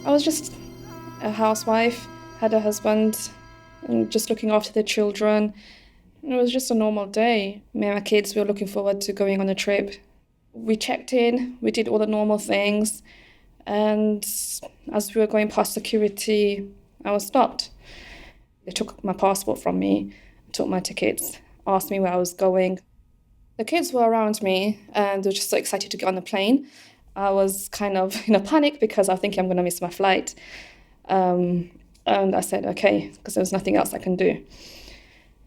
I was just a housewife, had a husband, and just looking after the children. It was just a normal day. Me and my kids, we were looking forward to going on a trip. We checked in, we did all the normal things, and as we were going past security, I was stopped. They took my passport from me, took my tickets, asked me where I was going. The kids were around me and they were just so excited to get on the plane. I was kind of in a panic because I think I'm going to miss my flight. And I said, okay, because there was nothing else I can do.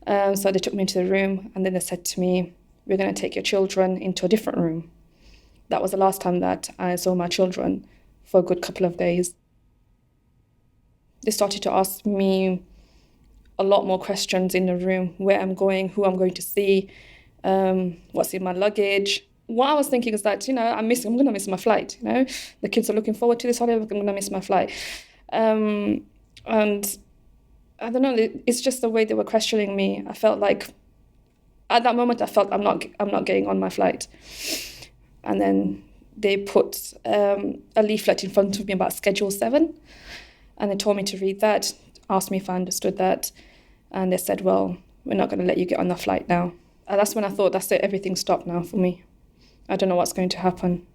So they took me into the room and then they said to me, we're going to take your children into a different room. That was the last time that I saw my children for a good couple of days. They started to ask me a lot more questions in the room, where I'm going, who I'm going to see, what's in my luggage. What I was thinking is that, I'm going to miss my flight, The kids are looking forward to this holiday, I'm going to miss my flight. And I don't know, it's just the way they were questioning me. I felt like, at that moment, I felt I'm not getting on my flight. And then they put a leaflet in front of me about Schedule 7, and they told me to read that, asked me if I understood that, and they said, well, we're not going to let you get on the flight now. And that's when I thought, that's it, everything stopped now for me. I don't know what's going to happen.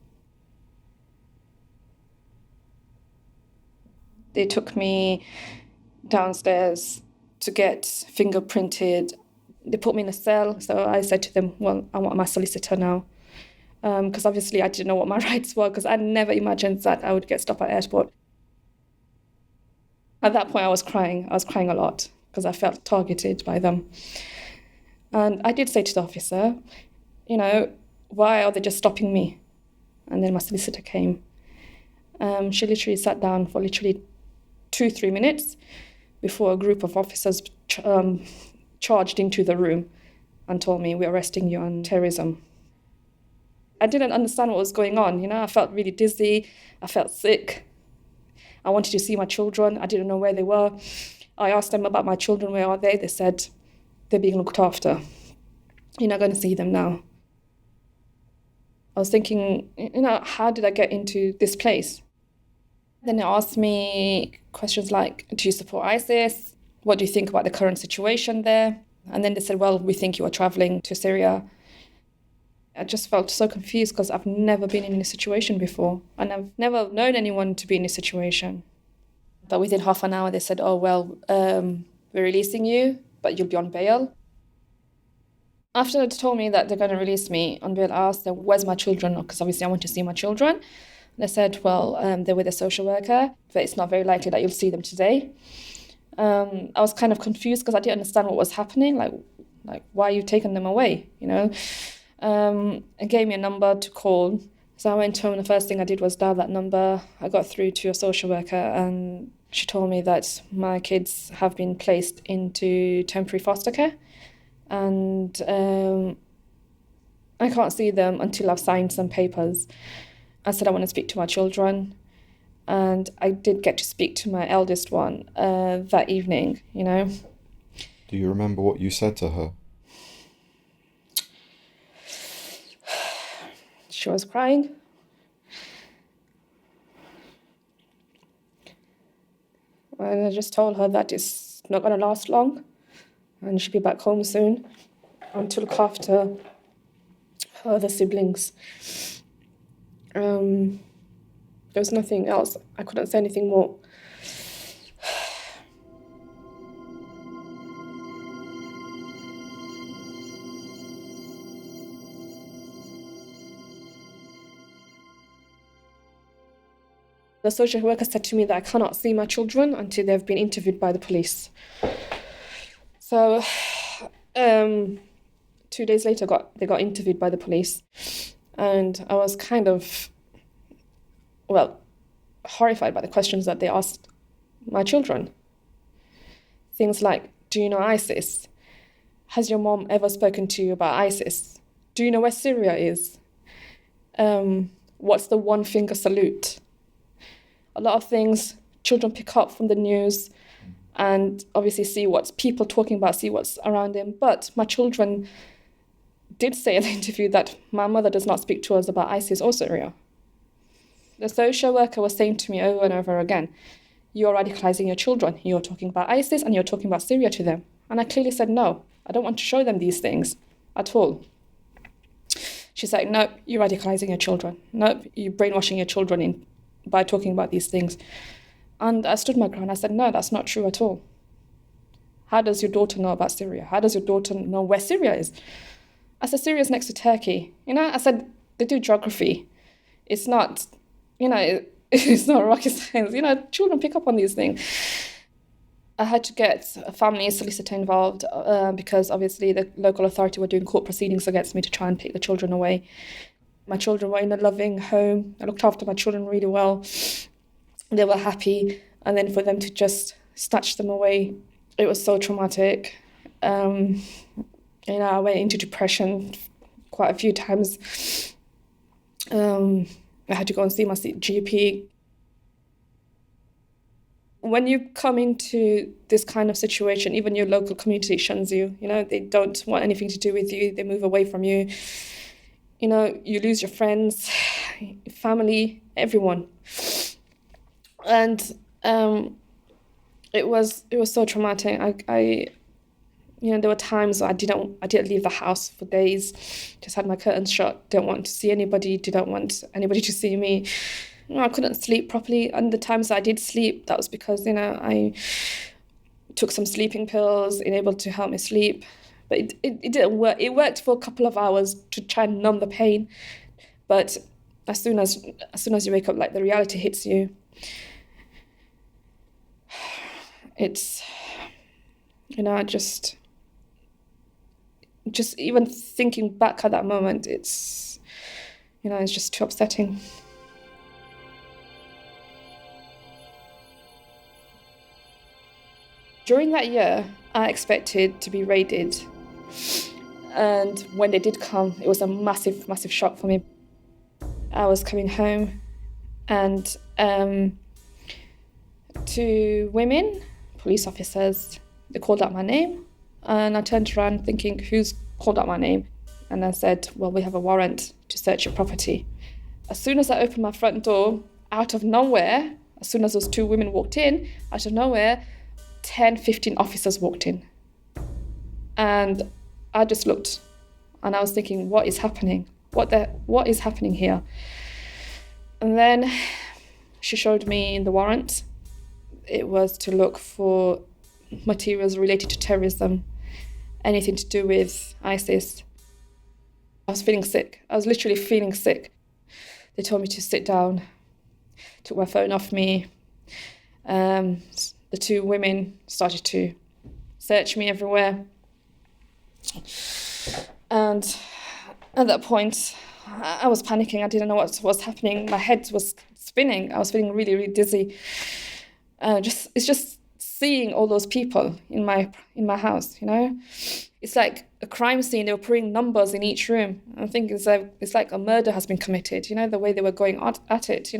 They took me downstairs to get fingerprinted. They put me in a cell, so I said to them, well, I want my solicitor now. Because obviously I didn't know what my rights were, because I never imagined that I would get stopped at the airport. At that point, I was crying a lot, because I felt targeted by them. And I did say to the officer, why are they just stopping me? And then my solicitor came. She literally sat down for literally 2-3 minutes before a group of officers charged into the room and told me, we're arresting you on terrorism. I didn't understand what was going on, I felt really dizzy, I felt sick. I wanted to see my children, I didn't know where they were. I asked them about my children, where are they? They said, they're being looked after. You're not going to see them now. I was thinking, how did I get into this place? Then they asked me questions like, do you support ISIS? What do you think about the current situation there? And then they said, well, we think you are traveling to Syria. I just felt so confused because I've never been in this situation before, and I've never known anyone to be in this situation. But within half an hour, they said, oh, well, we're releasing you, but you'll be on bail. After they told me that they're going to release me on bail, I asked them, where's my children? Because obviously I want to see my children. They said, well, they're with a social worker, but it's not very likely that you'll see them today. I was kind of confused because I didn't understand what was happening. Like why are you taking them away, It gave me a number to call. So I went home and the first thing I did was dial that number. I got through to a social worker and she told me that my kids have been placed into temporary foster care. And I can't see them until I've signed some papers. I said I want to speak to my children. And I did get to speak to my eldest one that evening, Do you remember what you said to her? She was crying. And I just told her that it's not going to last long and she'll be back home soon and to look after her other siblings. There was nothing else. I couldn't say anything more. The social worker said to me that I cannot see my children until they've been interviewed by the police. So 2 days later, they got interviewed by the police. And I was kind of, horrified by the questions that they asked my children. Things like, do you know ISIS? Has your mom ever spoken to you about ISIS? Do you know where Syria is? What's the one finger salute? A lot of things children pick up from the news and obviously see what's people talking about, see what's around them. But my children did say in the interview that my mother does not speak to us about ISIS or Syria. The social worker was saying to me over and over again, you're radicalizing your children. You're talking about ISIS and you're talking about Syria to them. And I clearly said, no, I don't want to show them these things at all. She's like, nope, you're radicalizing your children. Nope, you're brainwashing your children by talking about these things. And I stood my ground. I said, no, that's not true at all. How does your daughter know about Syria? How does your daughter know where Syria is? I said, Syria is next to Turkey. I said, they do geography. It's not, it's not rocket science. Children pick up on these things. I had to get a family solicitor involved because obviously the local authority were doing court proceedings against me to try and take the children away. My children were in a loving home. I looked after my children really well. They were happy. And then for them to just snatch them away, it was so traumatic. I went into depression quite a few times. I had to go and see my GP. When you come into this kind of situation, even your local community shuns you. They don't want anything to do with you. They move away from you. You lose your friends, family, everyone. And it was so traumatic. There were times I didn't leave the house for days. Just had my curtains shut. Didn't want to see anybody. Didn't want anybody to see me. I couldn't sleep properly. And the times that I did sleep, that was because I took some sleeping pills, enabled to help me sleep. But it didn't work. It worked for a couple of hours to try and numb the pain. But as soon as you wake up, like the reality hits you. It's, just even thinking back at that moment, it's just too upsetting. During that year, I expected to be raided. And when they did come, it was a massive, massive shock for me. I was coming home and two women, police officers, they called out my name. And I turned around thinking, who's called out my name? And I said, well, we have a warrant to search your property. As soon as I opened my front door, out of nowhere, as soon as those two women walked in, out of nowhere, 10, 15 officers walked in. And I just looked and I was thinking, what is happening? What is happening here? And then she showed me the warrant. It was to look for materials related to terrorism, anything to do with ISIS. I was feeling sick. I was literally feeling sick. They told me to sit down, took my phone off me. The two women started to search me everywhere. And at that point, I was panicking. I didn't know what was happening. My head was spinning. I was feeling really, really dizzy. It's just seeing all those people in my house, It's like a crime scene. They were putting numbers in each room. I think it's like a murder has been committed, the way they were going at it,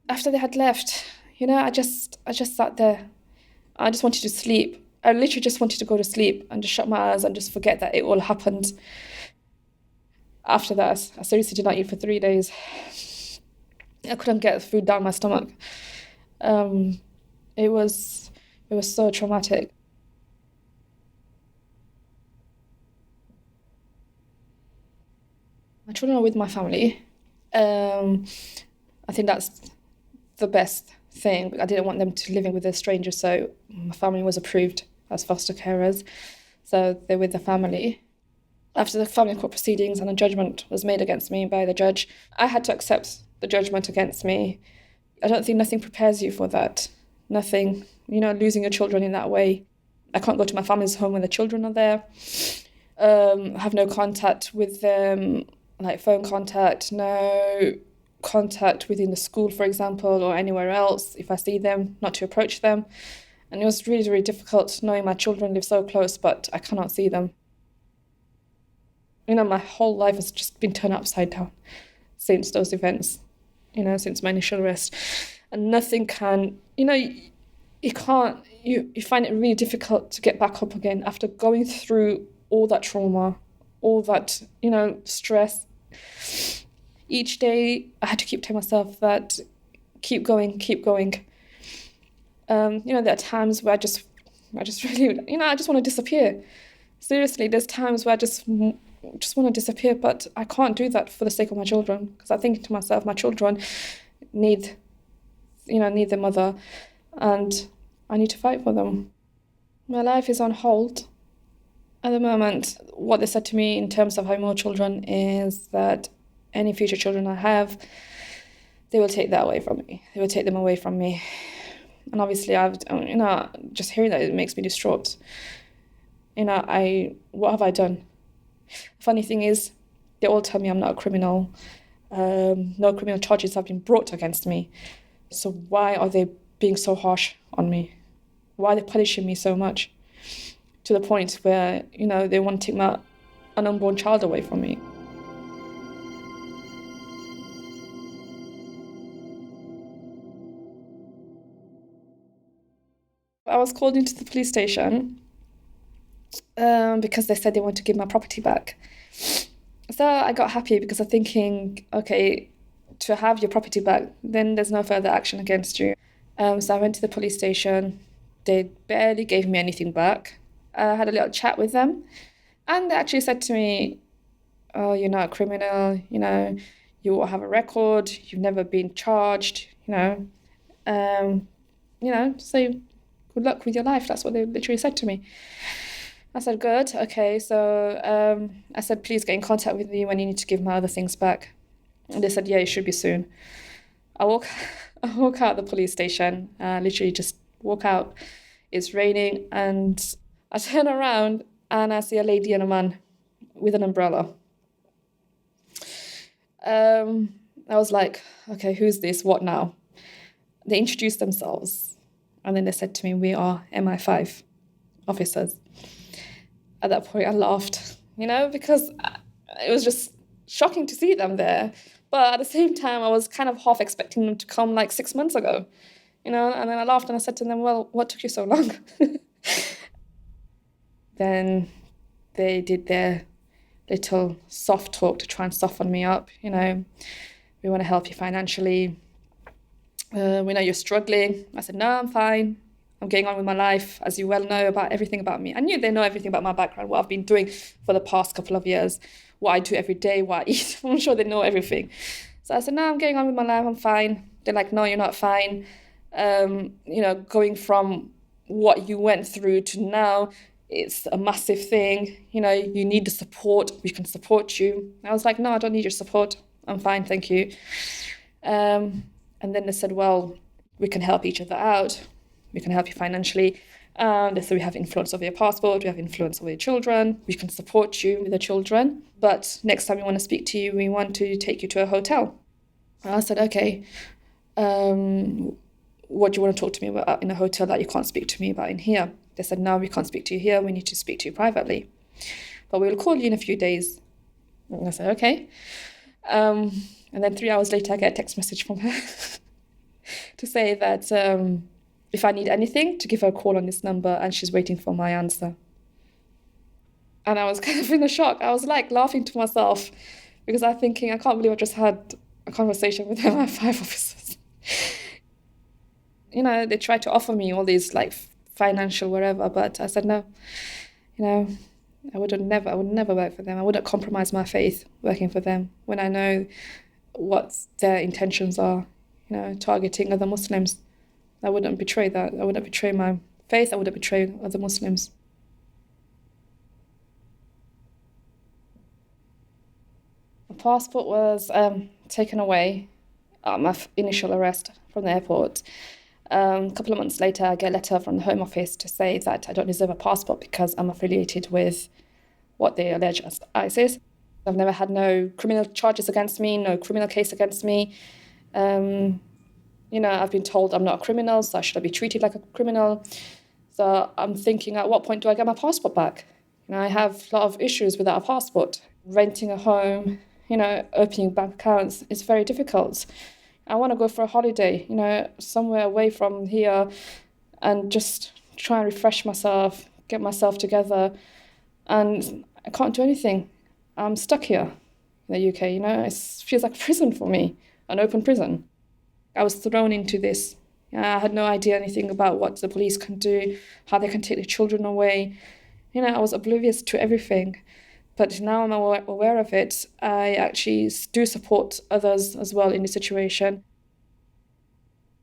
After they had left, I just sat there. I just wanted to sleep. I literally just wanted to go to sleep and just shut my eyes and just forget that it all happened. After that, I seriously did not eat for 3 days. I couldn't get food down my stomach. It was so traumatic. My children are with my family. I think that's the best thing. I didn't want them to living with a stranger, so my family was approved as foster carers. So they're with the family. After the family court proceedings and a judgment was made against me by the judge, I had to accept the judgment against me. I don't think nothing prepares you for that. Nothing, losing your children in that way. I can't go to my family's home when the children are there. Have no contact with them, like phone contact, no contact within the school, for example, or anywhere else. If I see them, not to approach them. And it was really, really difficult knowing my children live so close, but I cannot see them. My whole life has just been turned upside down since those events, since my initial arrest. and nothing can, you can't, you find it really difficult to get back up again after going through all that trauma, all that, stress. Each day I had to keep telling myself that keep going, keep going. There are times where I just really, I just want to disappear. Seriously, there's times where I just want to disappear, but I can't do that for the sake of my children, because I think to myself, my children need their mother, and I need to fight for them. My life is on hold at the moment. What they said to me in terms of having more children is that any future children I have, they will take that away from me. They will take them away from me. And obviously, just hearing that, it makes me distraught. What have I done? The funny thing is, they all tell me I'm not a criminal. No criminal charges have been brought against me. So why are they being so harsh on me? Why are they punishing me so much? To the point where, they want to take my an unborn child away from me. I was called into the police station because they said they want to give my property back. So I got happy because I'm thinking, okay, to have your property back, then there's no further action against you. So I went to the police station. They barely gave me anything back. I had a little chat with them, and they actually said to me, "Oh, you're not a criminal. You will have a record. You've never been charged. So good luck with your life." That's what they literally said to me. I said, good, okay. So I said, please get in contact with me when you need to give my other things back. And they said, yeah, it should be soon. I walk out the police station, literally just walk out. It's raining, and I turn around and I see a lady and a man with an umbrella. I was like, okay, who's this? What now? They introduced themselves, and then they said to me, we are MI5 officers. At that point, I laughed, because it was just shocking to see them there. But at the same time, I was kind of half expecting them to come like 6 months ago, and then I laughed and I said to them, well, what took you so long? Then they did their little soft talk to try and soften me up, we want to help you financially. We know you're struggling. I said, no, I'm fine. I'm getting on with my life, as you well know about everything about me. I knew they know everything about my background, what I've been doing for the past couple of years, what I do every day, what I eat. I'm sure they know everything. So I said, no, I'm getting on with my life, I'm fine. They're like, no, you're not fine. Going from what you went through to now, it's a massive thing. You need the support. We can support you. I was like, no, I don't need your support. I'm fine, thank you. And then they said, well, we can help each other out. We can help you financially. They said we have influence over your passport, we have influence over your children, we can support you with the children. But next time we want to speak to you, we want to take you to a hotel. And I said, okay, what do you want to talk to me about in a hotel that you can't speak to me about in here? They said, no, we can't speak to you here, we need to speak to you privately. But we'll call you in a few days. And I said, okay. And then 3 hours later, I get a text message from her to say that if I need anything, to give her a call on this number, and she's waiting for my answer. And I was kind of in a shock. I was like laughing to myself because I'm thinking, I can't believe I just had a conversation with MI5 officers. They tried to offer me all these like financial whatever, but I said no. I would never work for them. I wouldn't compromise my faith working for them when I know what their intentions are, targeting other Muslims. I wouldn't betray that. I wouldn't betray my faith. I wouldn't betray other Muslims. My passport was taken away at my initial arrest from the airport. A couple of months later, I get a letter from the Home Office to say that I don't deserve a passport because I'm affiliated with what they allege as ISIS. I've never had no criminal charges against me, no criminal case against me. I've been told I'm not a criminal, so should I be treated like a criminal? So I'm thinking, at what point do I get my passport back? I have a lot of issues without a passport. Renting a home, opening bank accounts is very difficult. I want to go for a holiday, somewhere away from here and just try and refresh myself, get myself together. And I can't do anything. I'm stuck here in the UK, it feels like a prison for me, an open prison. I was thrown into this. I had no idea anything about what the police can do, how they can take the children away. I was oblivious to everything. But now I'm aware of it, I actually do support others as well in this situation.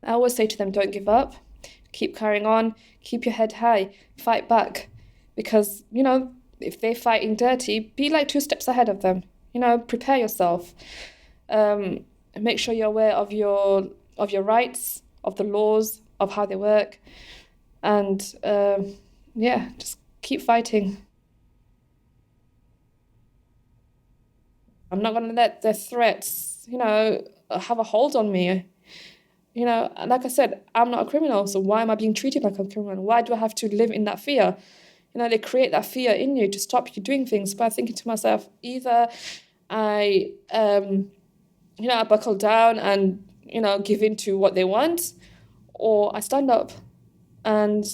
I always say to them, don't give up, keep carrying on, keep your head high, fight back. Because, if they're fighting dirty, be like 2 steps ahead of them. Prepare yourself. Make sure you're aware of your rights, of the laws, of how they work. And just keep fighting. I'm not going to let their threats, have a hold on me. Like I said, I'm not a criminal, so why am I being treated like a criminal? Why do I have to live in that fear? They create that fear in you to stop you doing things. But I'm thinking to myself, either I, I buckle down and, give in to what they want, or I stand up and,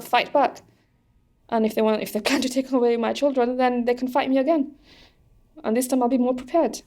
fight back. And if they plan to take away my children, then they can fight me again. And this time I'll be more prepared.